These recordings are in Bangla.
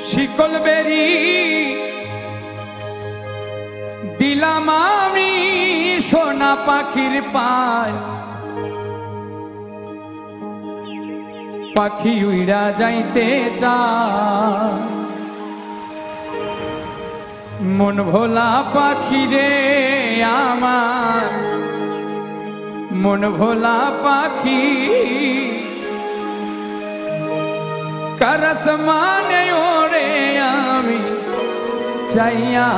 শিকল বেরি দিলাম আমি সোনা পাখির পায়, পাখি উইড়া যাইতে চায়। মন ভোলা পাখি রে আমার, মন ভোলা পাখি करस माने ओरे आमी चाइया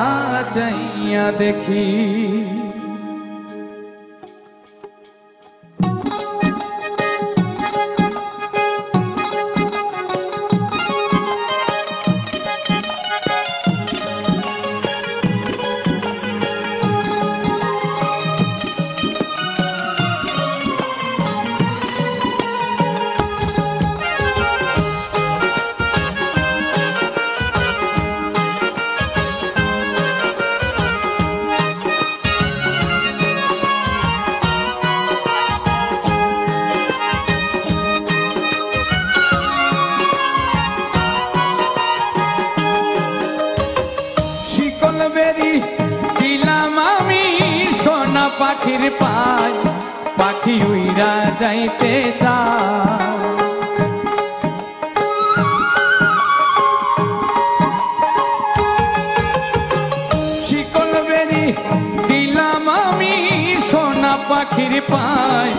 चाइया देखी। দিলাম আমি সোনা পাখির পায়, পাখি উইরা যাইতে চায়। শিকল বেরি দিলাম আমি সোনা পাখির পায়,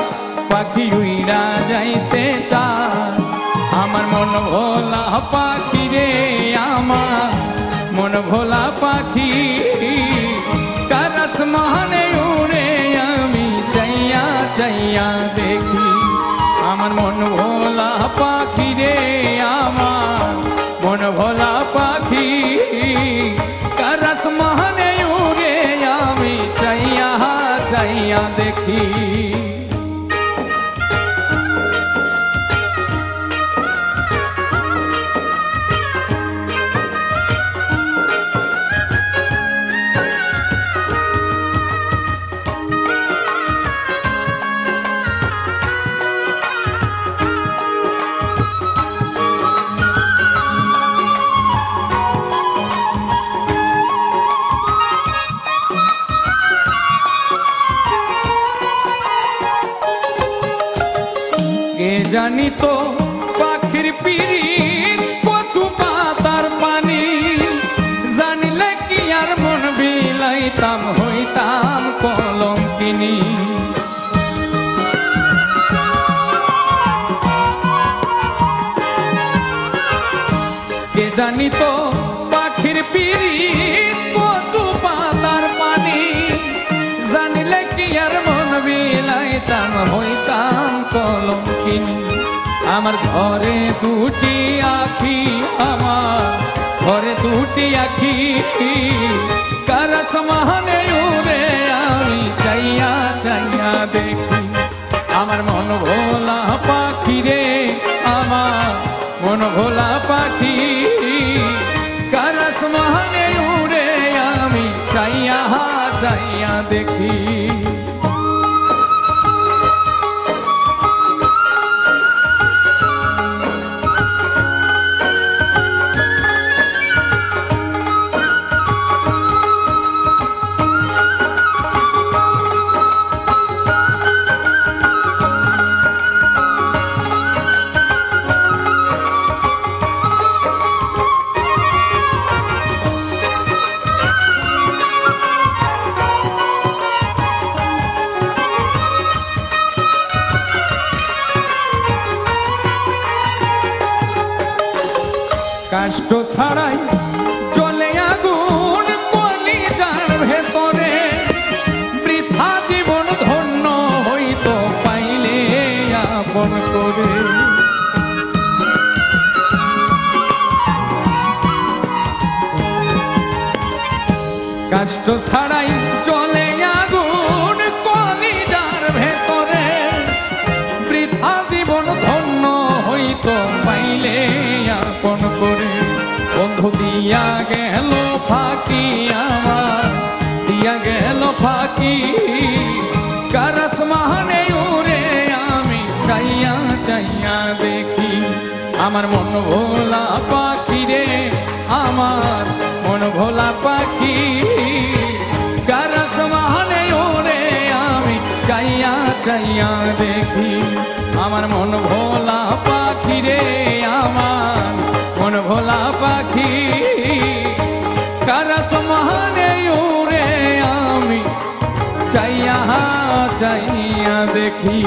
পাখি উইরা যাইতে চায়। আমার মন ভোলা পাখি রে আমার, মন ভোলা পাখি करस माने उड़े आमी चाइया चाइया देखी। आमार मन भोला पाखी रे आमार, मन भोला पाखी करस माने उड़े आमी चाइया चाइया देखी। জানি তো পাখির পিরিত কচু পাতার পানি, জানিলে কি আর মন বিলাইতাম হইতাম কলঙ্কিনী। কে জানি তো পাখির পিরিত কচু পাতার পানি, জানিলে কি আর মন বিলাইতাম হইতাম কলঙ্কিনী। আমার ঘরে দুটি আখি, আমার ঘরে দুটি আখি करस माने उड़े आमी चाइया चाइया देखी। আমার মন ভোলা পাখি রে আমার, মন ভোলা পাখি करस माने उड़े आमी चाइया चाइया देखी। কষ্ট ছাড়াই চলে আগুন কলিজার ভেতরে, বৃথা জীবন ধন্য হইতো পাইলে আপন করে। কষ্ট ছাড়াই চলে আগুন কলিজার ভেতরে, বৃথা জীবন ধন্য হইতো পাইলে আপন করে। বন্ধু দিয়া গেল ফাঁকি আমার, দিয়া গেল ফাঁকি करस माने उड़े आमी चाइया चाइया देखी। আমার মন ভোলা পাখি রে চাইয়া দেখি আমার মন ভোলা পাখি রে আমার মন ভোলা পাখি কারা সমানে উড়ে আমি চাইয়া চাইয়া দেখি।